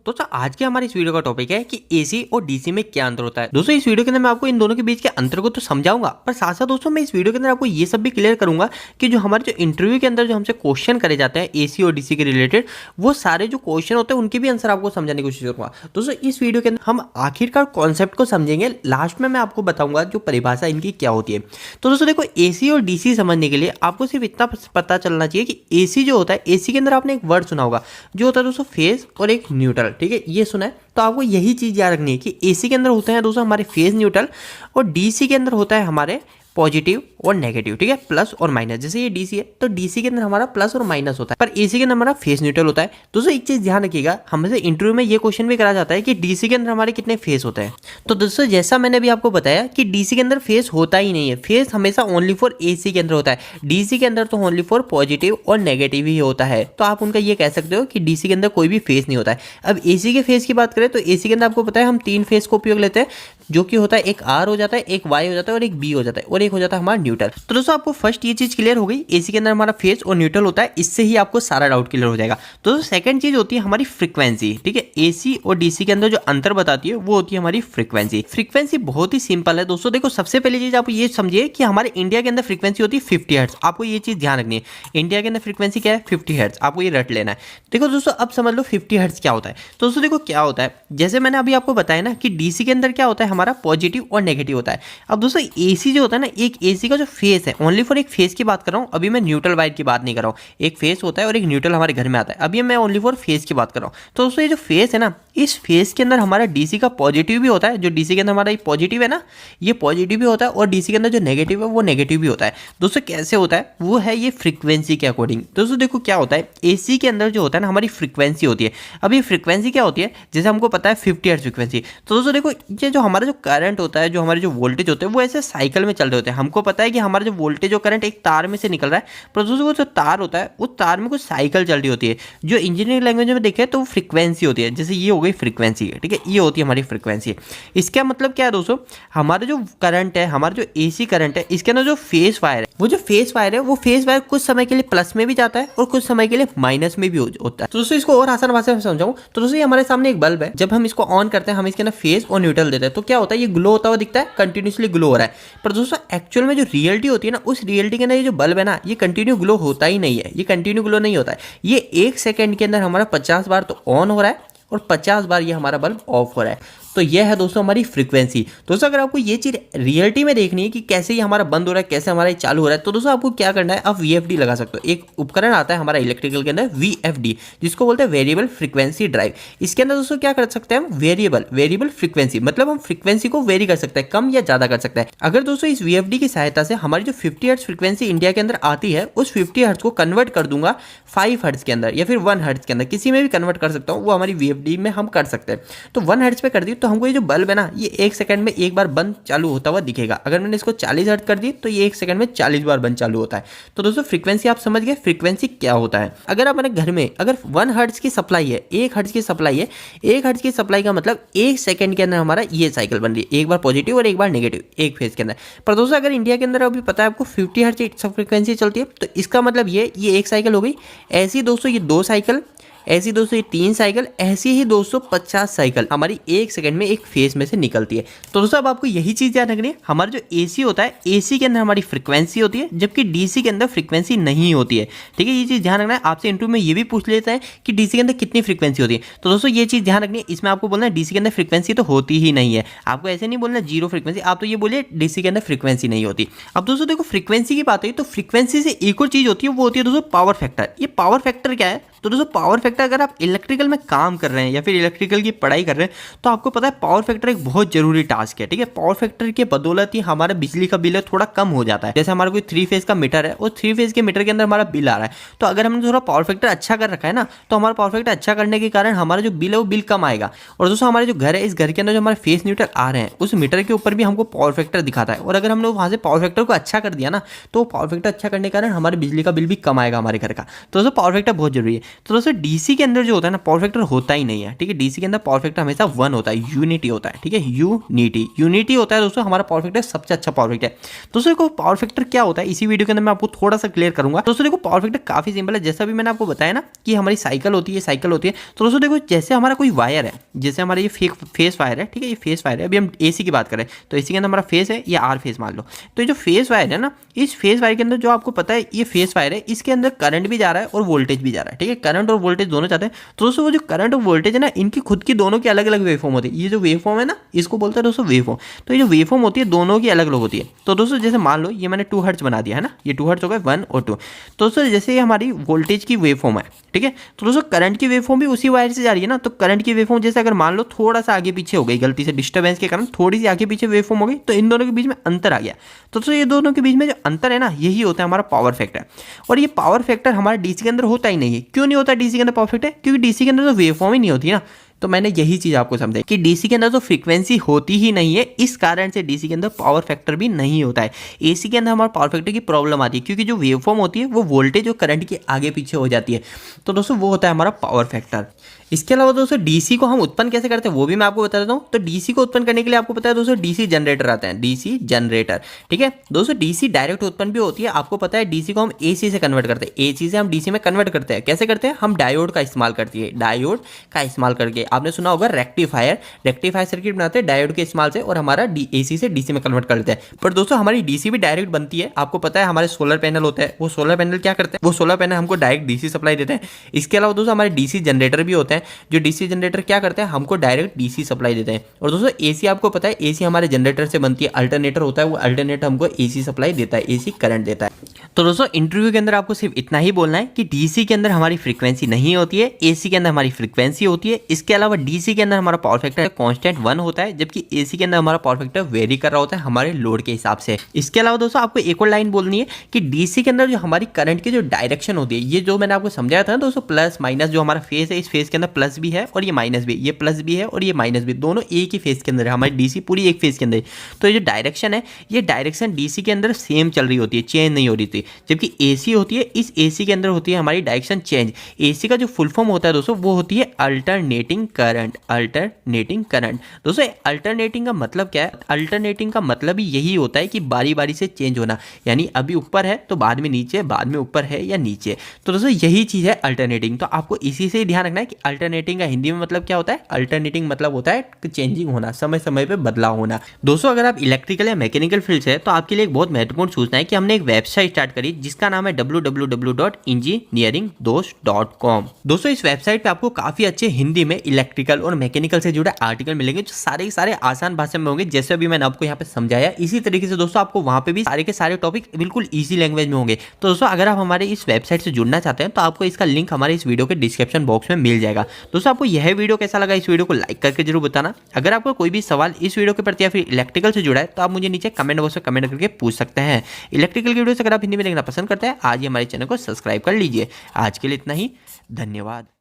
दोस्तों आज के हमारे इस वीडियो का टॉपिक है कि एसी और डीसी में क्या अंतर होता है। दोस्तों इस वीडियो के अंदर मैं आपको इन दोनों के बीच के अंतर को तो समझाऊंगा, पर साथ साथ दोस्तों मैं इस वीडियो के अंदर आपको ये सब भी क्लियर करूंगा कि जो हमारे जो इंटरव्यू के अंदर जो हमसे क्वेश्चन करे जाते हैं एसी और डीसी के रिलेटेड, वो सारे जो क्वेश्चन होते हैं उनके भी आंसर आपको समझाने की कोशिश करूंगा। दोस्तों इस वीडियो के अंदर हम आखिरकार कॉन्सेप्ट को समझेंगे, लास्ट में मैं आपको बताऊंगा जो परिभाषा इनकी क्या होती है। तो दोस्तों देखो, एसी और डीसी समझने के लिए आपको सिर्फ इतना पता चलना चाहिए कि एसी जो होता है, एसी के अंदर आपने एक वर्ड सुना होगा जो होता है दोस्तों फेज और एक न्यूट्रल। ठीक है, ये सुना है तो आपको यही चीज याद रखनी है कि एसी के अंदर होते हैं दोस्तों हमारे फेज न्यूट्रल और डीसी के अंदर होता है हमारे पॉजिटिव और नेगेटिव। ठीक है, प्लस और माइनस। जैसे ये डीसी है तो डीसी के अंदर हमारा प्लस और माइनस होता है, पर एसी के अंदर हमारा फेज न्यूट्रल होता है। दोस्तों एक चीज ध्यान रखिएगा, हमसे इंटरव्यू में ये क्वेश्चन भी करा जाता है कि डीसी के अंदर हमारे कितने फेज होते हैं। तो दोस्तों जैसा मैंने अभी आपको बताया कि डीसी के अंदर फेज होता ही नहीं है, फेज हमेशा ओनली फॉर एसी के अंदर होता है। डीसी के अंदर तो ओनली फॉर पॉजिटिव और नेगेटिव ही होता है, तो आप उनका ये कह सकते हो कि डीसी के अंदर कोई भी फेज नहीं होता है। अब एसी के फेज की बात करें तो एसी के अंदर आपको पता है हम 3 फेज को उपयोग लेते हैं, जो कि होता है एक आर हो जाता है, एक वाई हो जाता है और एक बी हो जाता है, और एक हो जाता है हमारा न्यूट्रल। तो दोस्तों आपको फर्स्ट ये चीज क्लियर हो गई, एसी के अंदर हमारा फेज और न्यूट्रल होता है, इससे ही आपको सारा डाउट क्लियर हो जाएगा। तो सेकंड चीज होती है हमारी फ्रीक्वेंसी। ठीक है, एसी और डीसी के अंदर जो अंतर बताती है वो होती है हमारी फ्रीक्वेंसी। फ्रीक्वेंसी बहुत ही सिंपल है दोस्तों। देखो सबसे पहली चीज आप ये समझिए कि हमारे इंडिया के अंदर फ्रीक्वेंसी होती है 50 हर्ट्ज। आपको ये चीज ध्यान रखनी है, इंडिया के अंदर फ्रीक्वेंसी क्या है, 50 हर्ट्ज। आपको ये रट लेना है। देखो दोस्तों अब समझ लो 50 हर्ट्ज क्या होता है। तो दोस्तों देखो क्या होता है, जैसे मैंने अभी आपको बताया ना कि डीसी के अंदर क्या होता है हमारा पॉजिटिव और नेगेटिव होता है। अब दोस्तों एसी जो होता है ना, एक एसी का जो फेस है, ओनली फॉर एक फेस की बात कर रहा हूँ, अभी मैं न्यूट्रल वायर की बात नहीं कर रहा हूँ। एक फेस होता है और एक न्यूट्रल हमारे घर में आता है, अभी मैं ओनली फॉर फेस की बात कर रहा हूँ। तो दोस्तों ये जो फेस है ना, इस फेस के अंदर हमारा डीसी का पॉजिटिव भी होता है, जो डीसी के अंदर हमारा पॉजिटिव है ना, ये पॉजिटिव भी होता है, और डीसी के अंदर जो नेगेटिव है वो नेगेटिव भी होता है। दोस्तों कैसे होता है, वो है ये फ्रीक्वेंसी के अकॉर्डिंग। दोस्तों देखो क्या होता है, एसी के अंदर जो होता है ना हमारी फ्रीक्वेंसी होती है। अब ये फ्रीक्वेंसी क्या होती है, जैसे हमको पता है 50 हर्ट्ज फ्रीक्वेंसी। तो दोस्तों देखो ये जो हमारा जो करंट होता है, जो हमारे जो वोल्टेज होते हैं वो ऐसे साइकिल में चल रहे होते हैं। हमको पता है कि हमारा जो वोल्टेज और करंट एक तार में से निकल रहा है, पर दोस्तों वो जो तार होता है उस तार में कुछ साइकिल चल रही होती है, जो इंजीनियरिंग लैंग्वेज में देखें तो फ्रीक्वेंसी होती है। जैसे ये हो गई फ्रीक्वेंसी। ठीक है, ये होती है हमारी फ्रीक्वेंसी। इसका मतलब क्या है दोस्तों, हमारा जो करंट है, हमारा जो एसी करंट है, इसके अंदर जो फेस वायर है, वो जो फेस वायर है, वो फेस वायर कुछ समय के लिए प्लस में भी जाता है और कुछ समय के लिए माइनस में भी होता है। तो दोस्तों इसको और आसान भाषा में समझाऊं तो दोस्तों ये हमारे सामने एक बल्ब है, जब हम इसको ऑन करते हैं, हम इसके अंदर फेस और न्यूट्रल देते हैं, तो क्या होता है, ये ग्लो होता हुआ दिखता है, कंटिन्यूसली ग्लो हो रहा है। पर दोस्तों एक्चुअल में जो रियलिटी होती है ना, उस रियलिटी के अंदर ये जो बल्ब है ना, ये कंटिन्यू ग्लो होता ही नहीं है। ये कंटिन्यू ग्लो नहीं होता है, ये 1 सेकंड के अंदर हमारा 50 बार तो ऑन हो रहा है और 50 बार ये हमारा बल्ब ऑफ हो रहा है। तो यह है दोस्तों हमारी फ्रीक्वेंसी। दोस्तों अगर आपको ये चीज रियलिटी में देखनी है कि कैसे ये हमारा बंद हो रहा है, कैसे हमारा ये चालू हो रहा है, तो दोस्तों आपको क्या करना है, आप वीएफडी लगा सकते हो। एक उपकरण आता है हमारा इलेक्ट्रिकल के अंदर वीएफडी, जिसको बोलते हैं वेरिएबल फ्रीक्वेंसी ड्राइव। इसके अंदर दोस्तों क्या कर सकते हैं हम, वेरिएबल फ्रीक्वेंसी, मतलब हम फ्रीक्वेंसी को वेरी कर सकते हैं, कम या ज्यादा कर सकते हैं। अगर दोस्तों इस वीएफडी की सहायता से हमारी जो 50 हर्ट्ज फ्रीक्वेंसी इंडिया के अंदर आती है, उस 50 हर्ट्ज को कन्वर्ट कर दूंगा 5 हर्ट्ज के अंदर या फिर 1 हर्ट्ज के अंदर, किसी में भी कन्वर्ट कर सकता हूँ, वो हमारी वीएफडी में हम कर सकते हैं। तो 1 हर्ट्ज पे कर दी तो हमको ये जो बल्ब है ना, ये 1 सेकंड में एक बार बंद चालू होता हुआ दिखेगा। अगर मैंने इसको 40 हर्ट्ज कर दी तो ये 1 सेकंड में 40 बार बंद चालू होता है। तो दोस्तों फ्रीक्वेंसी आप समझ गए, फ्रीक्वेंसी क्या होता है। अगर आप अपने घर में अगर 1 हर्ट्ज की सप्लाई है, 1 हर्ट्ज की सप्लाई है, 1 हर्ट्ज की सप्लाई का मतलब 1 सेकंड के अंदर हमारा ये साइकिल बन रही है, एक बार पॉजिटिव और एक बार नेगेटिव, एक फेज के अंदर। पर दोस्तों अगर इंडिया के अंदर अभी पता है आपको 50 हर्ट्ज फ्रीक्वेंसी चलती है, तो इसका मतलब ये 1 साइकिल हो गई, ऐसी दोस्तों ये 2 साइकिल, ऐसी दोस्तों ये 3 साइकिल, ऐसी ही दोस्तों 50 साइकिल हमारी 1 सेकंड में एक फेज में से निकलती है। तो दोस्तों अब आपको यही चीज याद रखनी है, हमारा जो एसी होता है, एसी के अंदर हमारी फ्रीक्वेंसी होती है, जबकि डीसी के अंदर फ्रीक्वेंसी नहीं होती है। ठीक है, ये चीज ध्यान रखना है। आपसे इंटरव्यू में ये भी पूछ लेता है कि डीसी के अंदर कितनी फ्रीक्वेंसी होती है, तो दोस्तों ये चीज ध्यान रखनी है। इसमें आपको बोलना है डीसी के अंदर फ्रीक्वेंसी तो होती ही नहीं है, आपको ऐसे नहीं बोलना 0 फ्रीक्वेंसी, आप तो ये बोलिए डीसी के अंदर फ्रीक्वेंसी नहीं होती। अब दोस्तों देखो फ्रीक्वेंसी की बात है, तो फ्रीक्वेंसी से एक और चीज होती है, वो होती है दोस्तों पावर फैक्टर। ये पावर फैक्टर क्या है, तो दोस्तों पावर फैक्टर, अगर आप इलेक्ट्रिकल में काम कर रहे हैं या फिर इलेक्ट्रिकल की पढ़ाई कर रहे हैं, तो आपको पता है पावर फैक्टर एक बहुत जरूरी टास्क है। ठीक है, पावर फैक्टर के बदौलत ही हमारा बिजली का बिल है थोड़ा कम हो जाता है। जैसे हमारा कोई 3 फेज का मीटर है, और 3 फेज के मीटर के अंदर हमारा बिल आ रहा है, तो अगर हमने थोड़ा पावर फैक्टर अच्छा कर रखा है ना, तो हमारा पावर फैक्टर अच्छा करने के कारण हमारा जो बिल है वो बिल कम आएगा। और दोस्तों हमारे जो घर है, इस घर के अंदर जो हमारे फेस मीटर आ रहे हैं, उस मीटर के ऊपर भी हमको पावर फैक्टर दिखाता है, और अगर हमने वहां से पावर फैक्टर को अच्छा कर दिया ना, तो पावर फैक्टर अच्छा करने के कारण हमारे बिजली का बिल भी कम आएगा हमारे घर का। तो दोस्तों पावर फैक्टर बहुत जरूरी है। तो दोस्तों डीसी के अंदर जो होता है ना पावर फैक्टर होता ही नहीं है, ठीक है। डीसी के अंदर पावर फैक्टर हमेशा 1 होता है, यूनिटी होता है, ठीक है। यूनिटी होता है दोस्तों हमारा पावर फैक्टर सबसे अच्छा पावर फैक्टर है। दोस्तों देखो पावर फैक्टर क्या होता है इसी वीडियो के अंदर मैं आपको थोड़ा सा क्लियर करूंगा। दोस्तों देखो पावर फैक्टर काफी सिंपल है, जैसा भी मैंने आपको बताया ना कि हमारी साइकिल होती है तो दोस्तों देखो जैसे हमारा कोई वायर है, जैसे हमारा ये फेस वायर है, ठीक है, ये फेस वायर है। अभी हम एसी की बात करें तो एसी के अंदर हमारा फेस है, ये आर फेस मान लो। तो ये जो फेस वायर है ना, इस फेस वायर के अंदर जो आपको पता है ये फेस वायर है, इसके अंदर करंट भी जा रहा है और वोल्टेज भी जा रहा है, ठीक है। करंट और वोल्टेज दोनों जाते हैं। तो दोस्तों वो जो करंट और वोल्टेज है ना, इनकी खुद की दोनों की अलग अलग वेवफॉर्म होती है। ये जो वेवफॉर्म है ना, इसको बोलते हैं दोस्तों वेवफॉर्म। तो ये जो वेवफॉर्म होती है दोनों की अलग अलग होती है। तो दोस्तों जैसे मान लो ये मैंने 2 हर्ट्ज बना दिया है ना, ये 2 हर्ट्ज हो गए 1 और 2। तो दोस्तों जैसे ये हमारी वोल्टेज की वेवफॉर्म है, ठीक है। तो दोस्तों करंट की वेवफॉर्म भी उसी वायर से जा रही है ना, तो करंट की वेवफॉर्म जैसे अगर मान लो थोड़ा सा आगे पीछे हो गई, गलती से डिस्टर्बेंस के कारण थोड़ी सी आगे पीछे वेवफॉर्म हो गई, तो इन दोनों के बीच में अंतर आ गया। तो दोस्तों ये दोनों के बीच में जो अंतर है ना, यही होता है हमारा पावर फैक्टर। और ये पावर फैक्टर हमारे डीसी के अंदर होता ही नहीं है। क्यों नहीं होता डीसी के अंदर पावर फैक्टर? क्योंकि डीसी के अंदर तो वेवफॉर्म ही नहीं होती ना। तो मैंने यही चीज आपको समझाई कि डीसी के अंदर तो फ्रीक्वेंसी होती ही नहीं है, इस कारण से डीसी के अंदर पावर फैक्टर भी नहीं होता है। एसी के अंदर हमारा पावर फैक्टर की प्रॉब्लम आती है, क्योंकि जो वेवफॉर्म होती है वो वोल्टेज और करंट के आगे पीछे हो जाती है। तो दोस्तों वो होता है हमारा पावर फैक्टर। इसके अलावा दोस्तों डीसी को हम उत्पन्न कैसे करते हैं वो भी मैं आपको बता देता हूँ। तो डीसी को उत्पन्न करने के लिए आपको पता है दोस्तों डीसी जनरेटर आते हैं, डीसी जनरेटर, ठीक है। दोस्तों डीसी डायरेक्ट उत्पन्न भी होती है, आपको पता है डीसी को हम एसी से कन्वर्ट करते हैं, एसी से हम डीसी में कन्वर्ट करते हैं। कैसे करते हैं? हम डायोड का इस्तेमाल करती है, डायोड का इस्तेमाल करके। आपने सुना होगा रेक्टिफायर सर्किट बनाते हैं डायोड के इस्तेमाल से और हमारा एसी से डीसी में कन्वर्ट करते हैं। पर दोस्तों हमारी डीसी भी डायरेक्ट बनती है। आपको पता है हमारे सोलर पैनल होता है, वो सोलर पैनल क्या करते हैं? वो सोलर पैनल हमको डायरेक्ट डीसी सप्लाई देते हैं। इसके अलावा दोस्तों हमारे डीसी जनरेटर भी होते हैं, जो डीसी जनरेटर क्या करते हैं? हमको डायरेक्ट डीसी सप्लाई देते हैं। और दोस्तों एसी आपको पता है एसी हमारे जनरेटर से बनती है, अल्टरनेटर होता है, वो अल्टरनेटर हमको एसी सप्लाई देता है, एसी करंट देता है। तो दोस्तों इंटरव्यू के अंदर आपको सिर्फ इतना ही बोलना है कि डीसी के अंदर हमारी फ्रीक्वेंसी नहीं होती है, एसी के अंदर हमारी फ्रीक्वेंसी होती है। इसके अलावा डीसी के अंदर हमारा पावर फैक्टर कांस्टेंट 1 होता है, जबकि एसी के अंदर हमारा पावर फैक्टर वेरी कर रहा होता है हमारे लोड के हिसाब से। इसके अलावा दोस्तों आपको एक और लाइन बोलनी है कि डीसी के अंदर जो हमारी करंट की जो डायरेक्शन होती है, ये जो मैंने आपको समझाया था ना दोस्तों, प्लस माइनस, जो हमारा फेस है इस फेस के अंदर प्लस भी है और ये माइनस भी, ये प्लस भी है और ये माइनस भी, दोनों एक ही फेस के अंदर है। हमारी डीसी पूरी एक फेस के अंदर है। तो ये जो डायरेक्शन है, ये डायरेक्शन डीसी के अंदर सेम चल रही होती है, चेंज नहीं हो रही थी। जबकि एसी होती है, इस एसी के अंदर होती है हमारी डायरेक्शन चेंज। एसी का जो फुल फॉर्म होता है दोस्तों वो होती है अल्टरनेटिंग करंट, अल्टरनेटिंग करंट। दोस्तों अल्टरनेटिंग का मतलब क्या है? अल्टरनेटिंग का मतलब ही यही होता है कि बारी बारी से चेंज होना, यानी अभी ऊपर है तो बाद में नीचे, बाद में ऊपर है या नीचे। तो दोस्तों यही चीज है अल्टरनेटिंग। तो आपको इसी से ही ध्यान रखना है कि अल्टरनेटिंग का हिंदी में मतलब क्या होता है? अल्टरनेटिंग मतलब होता है चेंजिंग होना, समय समय पे बदलाव होना। दोस्तों अगर आप इलेक्ट्रिकल या मैकेनिकल फील्ड से है तो आपके लिए एक बहुत महत्वपूर्ण सूचना है कि हमने एक वेबसाइट स्टार्ट करी जिसका नाम है www.engineeringdos.com। दोस्तों इस वेबसाइट पे आपको काफी अच्छे हिंदी में इलेक्ट्रिकल और मैकेनिकल से जुड़े आर्टिकल मिलेंगे, जो सारे आसान भाषा में होंगे, जैसे अभी मैंने आपको यहाँ पे समझाया। इसी तरीके से दोस्तों आपको वहां पे भी सारे के सारे टॉपिक बिल्कुल इजी लैंग्वेज में होंगे। तो दोस्तों अगर आप हमारे इस वेबसाइट से जुड़ना चाहते हैं तो आपको इसका लिंक हमारे इस वीडियो के डिस्क्रिप्शन बॉक्स में मिल जाएगा। दोस्तों आपको यह वीडियो कैसा लगा, इस वीडियो को लाइक करके जरूर बताना। अगर आपको कोई भी सवाल इस वीडियो के प्रति या फिर इलेक्ट्रिकल से जुड़ा है तो आप मुझे नीचे कमेंट बॉक्स में कमेंट करके पूछ सकते हैं। इलेक्ट्रिकल की वीडियो अगर आप हिंदी में देखना पसंद करते हैं, आज ही हमारे चैनल को सब्सक्राइब कर लीजिए। आज के लिए इतना ही, धन्यवाद।